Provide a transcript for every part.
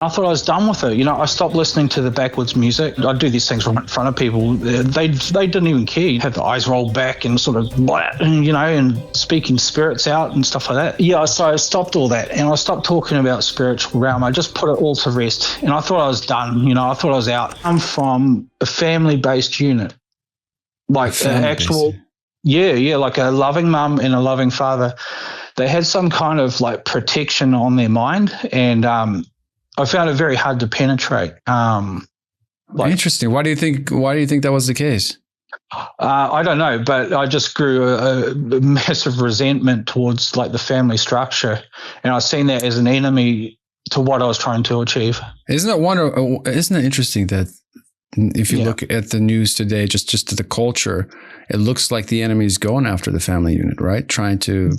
I thought I was done with it. I stopped listening to the backwards music. I do these things in front of people. They didn't even care. You'd have the eyes rolled back and sort of, and speaking spirits out and stuff like that. Yeah, so I stopped all that and I stopped talking about spiritual realm. I just put it all to rest and I thought I was done. I thought I was out. I'm from a family-based unit, like an actual, like a loving mum and a loving father. They had some kind of like protection on their mind, and I found it very hard to penetrate. Interesting. Why do you think that was the case? I don't know, but I just grew a massive resentment towards like the family structure, and I seen that as an enemy to what I was trying to achieve. Isn't it interesting that if you look at the news today, just to the culture, it looks like the enemy is going after the family unit, right? Trying to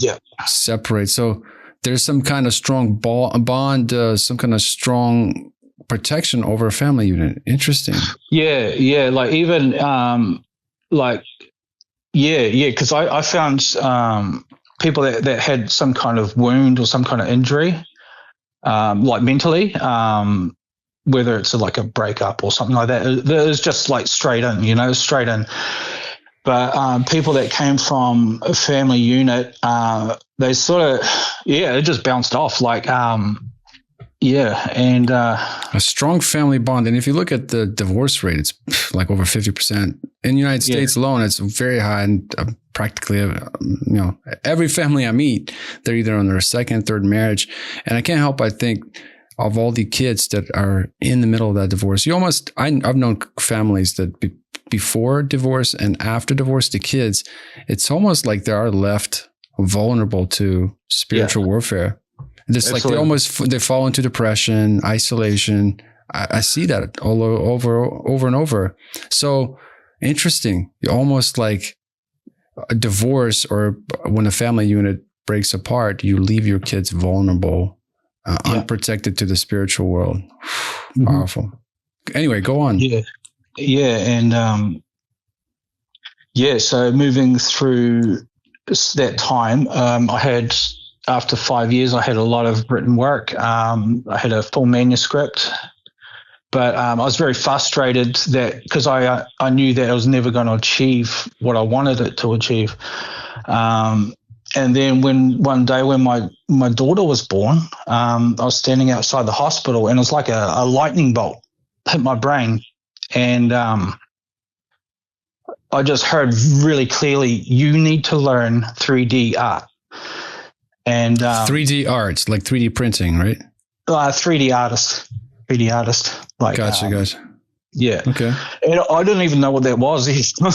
separate. So there's some kind of strong bond, some kind of strong protection over a family unit. Interesting. Yeah. Like even, because I found people that had some kind of wound or some kind of injury, like mentally, whether it's like a breakup or something like that. It was just like straight in. But people that came from a family unit, they sort of, it just bounced off. Like, and a strong family bond. And if you look at the divorce rate, it's like over 50%. In the United States alone, it's very high. And practically, every family I meet, they're either on their second, third marriage. And I can't help but think of all the kids that are in the middle of that divorce. I've known families that before divorce and after divorce, the kids, it's almost like they are left vulnerable to spiritual warfare. It's like they fall into depression, isolation. I see that all over and over. So interesting. Almost like a divorce, or when a family unit breaks apart, you leave your kids vulnerable, unprotected to the spiritual world. Mm-hmm. Powerful. Anyway, go on. And so moving through that time, after 5 years, I had a lot of written work. I had a full manuscript, but I was very frustrated that because I knew that I was never going to achieve what I wanted it to achieve. And then one day when my daughter was born, I was standing outside the hospital and it was like a lightning bolt hit my brain. And I just heard really clearly, you need to learn 3D art. And 3D art, like 3D printing, right? 3D artist. Like, gotcha. Yeah. Okay. And I didn't even know what that was.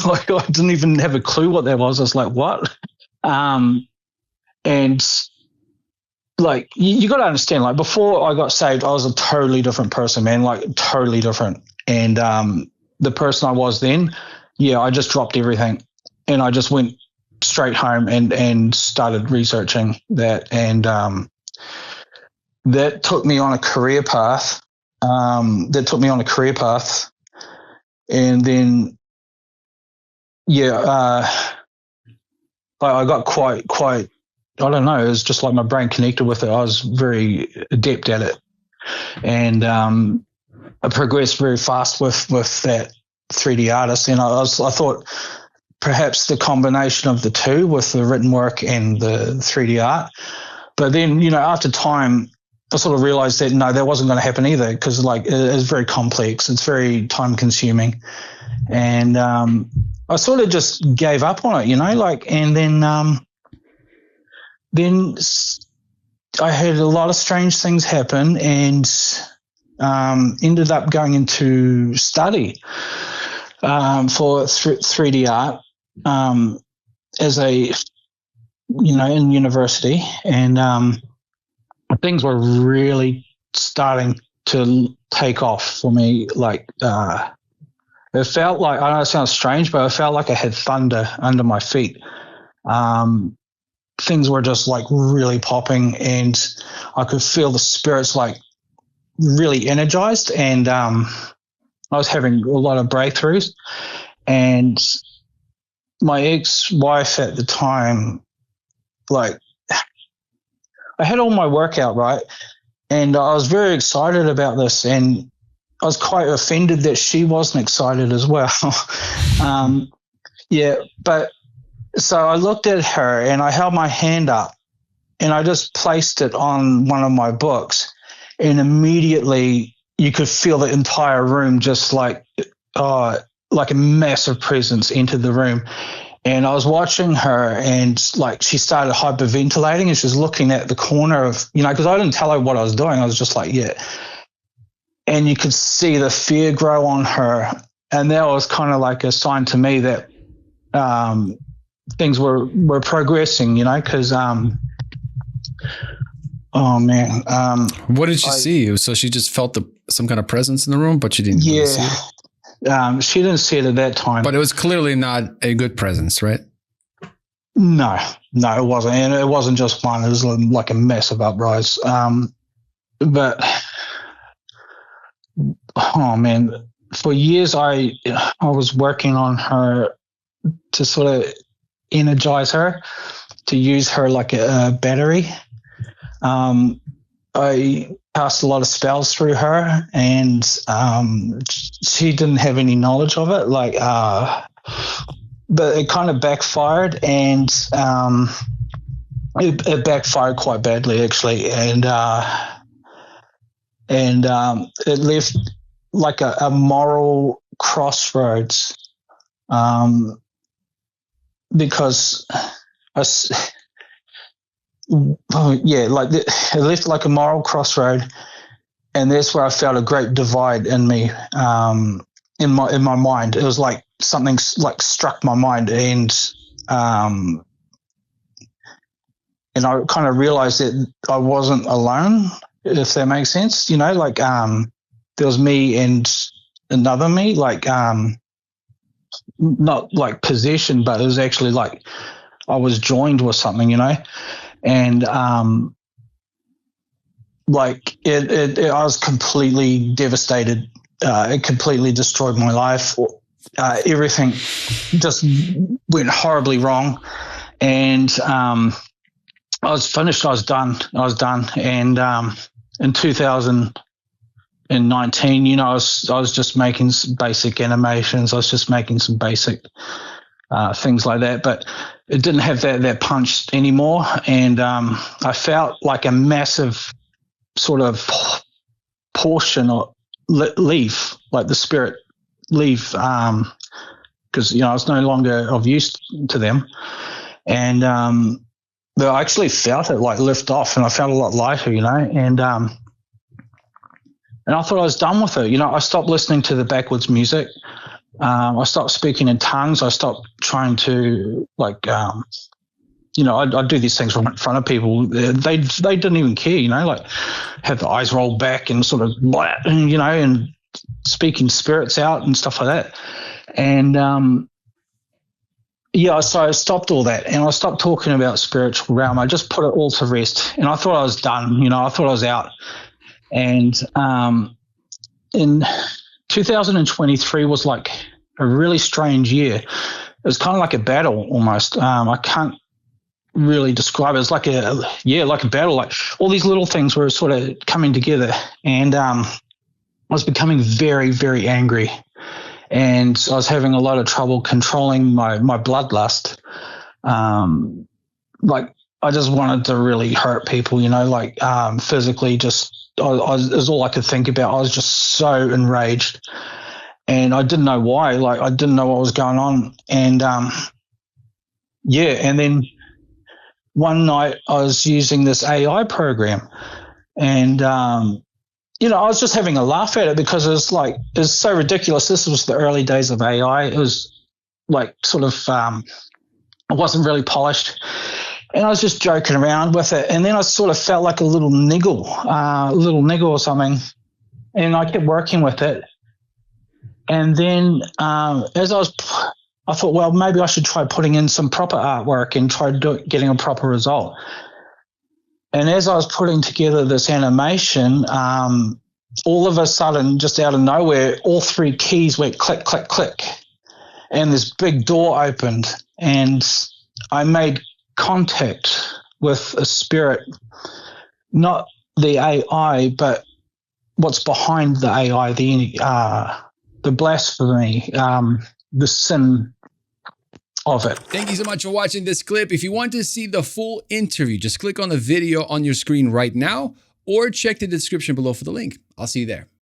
Like, I didn't even have a clue what that was. I was like, what? And like, you got to understand, like, before I got saved, I was a totally different person, man, like totally different. And the person I was then, I just dropped everything and I just went straight home and started researching that. And that took me on a career path. And then, I got quite, I don't know, it was just like my brain connected with it. I was very adept at it. And I progressed very fast with that 3D artist. And I thought perhaps the combination of the two with the written work and the 3D art. But then, after time, I sort of realized that, no, that wasn't going to happen either because, like, it's very complex. It's very time consuming. And I sort of just gave up on it, and then I had a lot of strange things happen and ended up going into study for 3D art as in university. And things were really starting to take off for me. Like, it felt like, I know it sounds strange, but I felt like I had thunder under my feet. Things were just like really popping and I could feel the spirits like really energized. And I was having a lot of breakthroughs. And my ex-wife at the time, like, I had all my work out, right? And I was very excited about this, and I was quite offended that she wasn't excited as well. Yeah, but so I looked at her and I held my hand up and I just placed it on one of my books, and immediately you could feel the entire room just like a massive presence entered the room. And I was watching her, and like she started hyperventilating, and she was looking at the corner of, because I didn't tell her what I was doing. I was just like, yeah. And you could see the fear grow on her. And that was kind of like a sign to me that things were progressing, because, oh man. What did she see? So she just felt some kind of presence in the room, but she didn't really see it? She didn't see it at that time. But it was clearly not a good presence, right? No, it wasn't. And it wasn't just one. It was like a massive uprise. But, oh, man, for years I was working on her to sort of energize her, to use her like a battery. I cast a lot of spells through her, and she didn't have any knowledge of it. But it kind of backfired, and it backfired quite badly, actually, and it left like a moral crossroads, because it left like a moral crossroad, and that's where I felt a great divide in me, in my mind. It was like something like struck my mind, and I kind of realized that I wasn't alone, if that makes sense. There was me and another me, not like possession, but it was actually like I was joined with something, and I was completely devastated. It completely destroyed my life. Everything just went horribly wrong, and I was finished. I was done. And in 2019, I was just making some basic animations. I was just making some basic things like that, but it didn't have that punch anymore. And I felt like a massive sort of portion or leave, like the spirit leave, because I was no longer of use to them. And but I actually felt it like lift off, and I felt a lot lighter, and I thought I was done with it. I stopped listening to the backwards music. I stopped speaking in tongues. I stopped trying to I'd do these things in front of people. They didn't even care, have the eyes rolled back and sort of, and speaking spirits out and stuff like that. And so I stopped all that, and I stopped talking about spiritual realm. I just put it all to rest, and I thought I was done. I thought I was out. And in 2023 was like a really strange year. It was kind of like a battle almost. I can't really describe it. It's like a battle. Like all these little things were sort of coming together, and I was becoming very, very angry, and I was having a lot of trouble controlling my bloodlust. I just wanted to really hurt people, physically. Just it was all I could think about. I was just so enraged, and I didn't know why. I didn't know what was going on, and and then one night I was using this AI program, and I was just having a laugh at it because it's so ridiculous. This was the early days of AI. It was like sort of it wasn't really polished. And I was just joking around with it. And then I sort of felt like a little niggle or something. And I kept working with it. And then I thought, well, maybe I should try putting in some proper artwork and try getting a proper result. And as I was putting together this animation, all of a sudden, just out of nowhere, all three keys went click, click, click. And this big door opened, and I made contact with a spirit, not the AI, but what's behind the AI, the blasphemy, the sin of it. Thank you so much for watching this clip. If you want to see the full interview, just click on the video on your screen right now or check the description below for the link. I'll see you there.